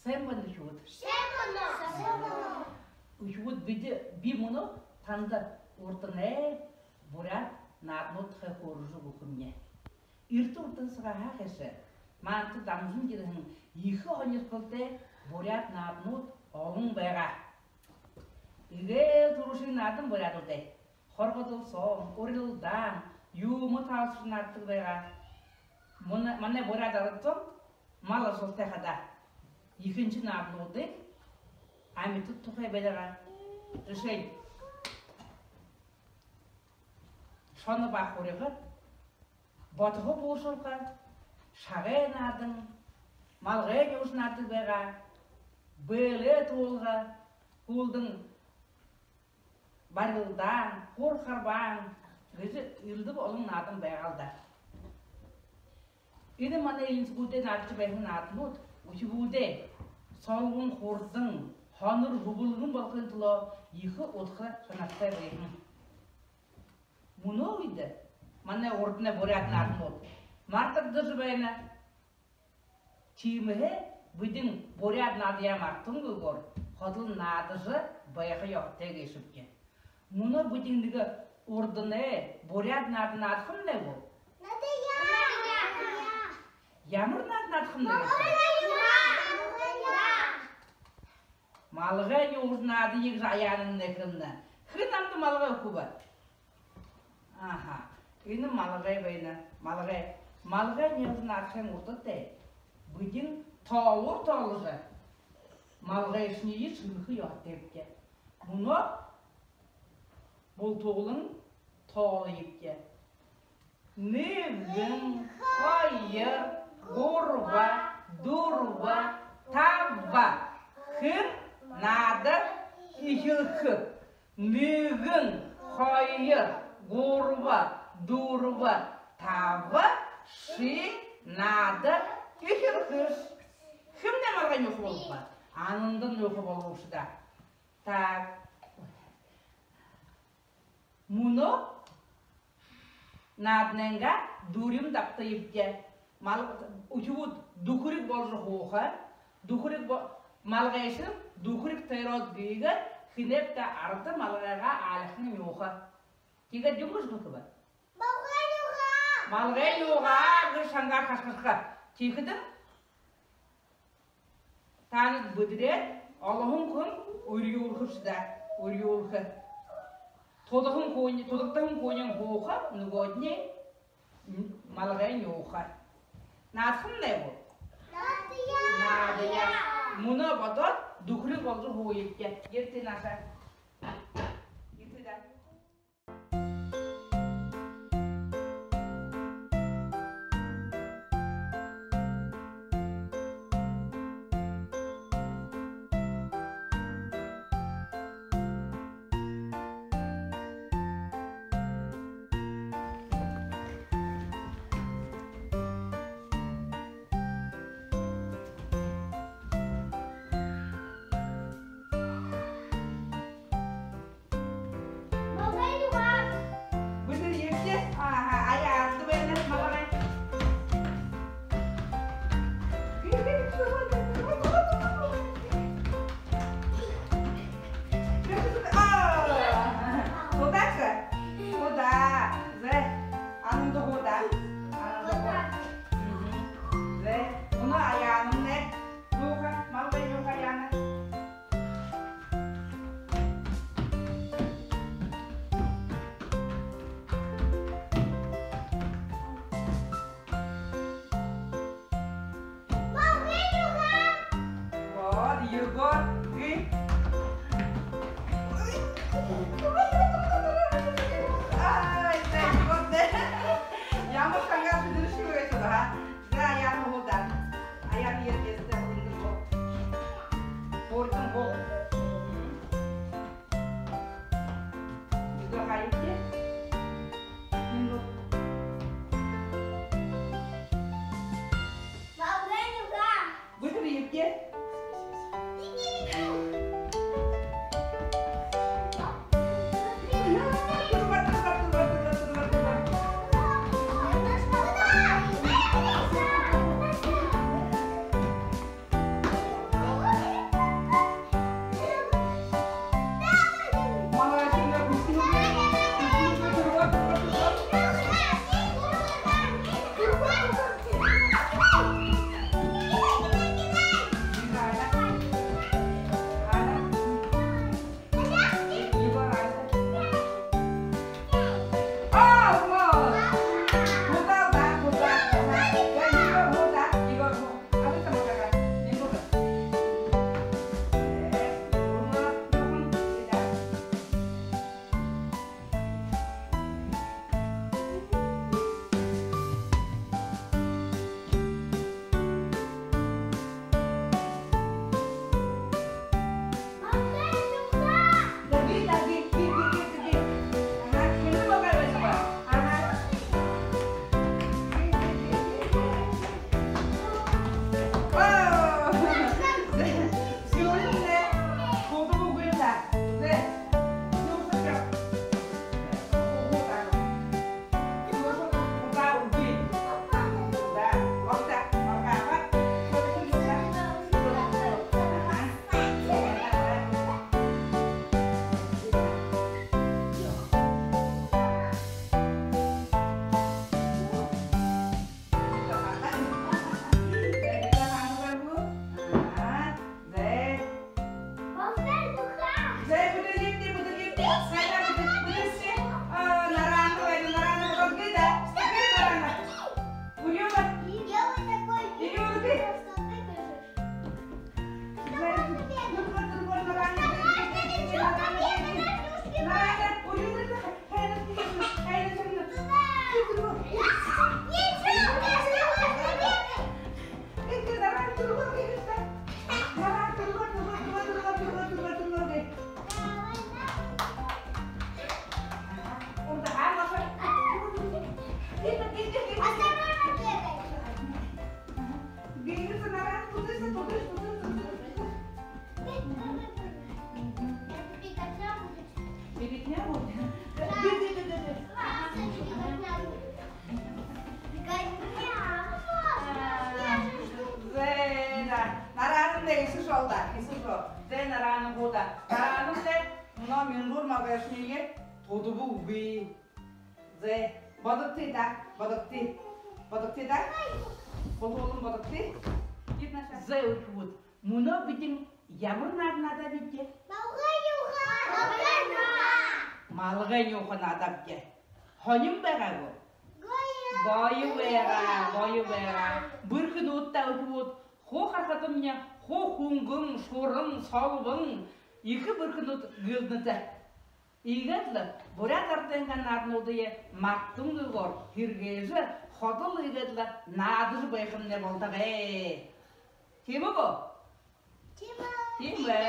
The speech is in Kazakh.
Сэмбэн үхүүд. Үхүүд би мұны тандап урдын бурят наднут хэхуржу гухымне. Ирту урдын сыға хақысы. Манты дамжын дедін екі онесқылды бурят наднут оғын байға. Иге турушын надын бурят ұлды. Хорғыдыл соң, орылдан, юмы талшын аттық байға. Мана бурят арыттың, малы жолты қада. Екінші надын ұлды, әметі тұқай байдаға. Решень. Шоны бақ орығы, батығы болшылға, шағай надың, малғай неушын аттық байға, бөлі туылға, кулдың барылдан, қорқарбан, өзі үлді болың надың байғалда. Еді мана елінсі көден атшы байғын атын ұд, өші көде, солғын қордың, ханыр ғұбылғын балқын тұлы, екі отқы шанақтай байғын. Мұны ойды, мана ордына борятын атын ұд. Мартырды жыбайына, чимігі бүдің борятын адыя мартын көгір, қадыл надыжы байғы яқтай кешіпке. Мұны бүдіңдігі ордыны борятын адын атқым не бұл? Ямыр надын атқым не бұл? Малыға не ордын ады егіз аяның некімні. Хынамды малыға өкібі? Аха, үйні малығай байына, малығай не ордын атқын ордыды, бүдің талыр-талыры. Малығай ішіне еш үмікі яқтайыпке. Мұны бұл тоғылың талы епке. Нүгін, қайыр, ғорва, дұрва, тавва, хыр, нады, ешілкі. Нүгін, қайыр, ғорва, дұрва, тавва, ши, нады, ешілкіш. Кімде малған өқі болып ба? Анындың өқі болып ұшыда. Так. Мұны надненға дұрым дапты епке. Үчуд дұқырық болжы қоға, малға ешім дұқырық тайрот бейгі хинепті арты малғаға алықны yoğa. Тегі дүңгіз бұқы ба? Малға yoğa, ғыр шанға қашқышқа. Текідің танып бүдірет, Allah'ın kun örüyor hırsda, örüyor hır. Toduktan koyun hoğa, nugodne malgay yoğa. Nasıl ne bu? Nadia. Muna badat dukri bolcu hoğayıpke. Yerti nasa. Yerti da. Мұны бітін ямыр надынада бітте? Малғай нюхан адап ке. Хоним бәға бұл? Гойы бәға. Бір күн отта өтіп, хо қарқатымня, хо хуңгың, шорың, салбың, екі бір күн от гүлдіні. Игетлі, бұрат артенген арын одыйы мақтың ғығыр, хиргезі, ходыл игетлі, надыр байқымне болдығы. Темі бұл? Темі.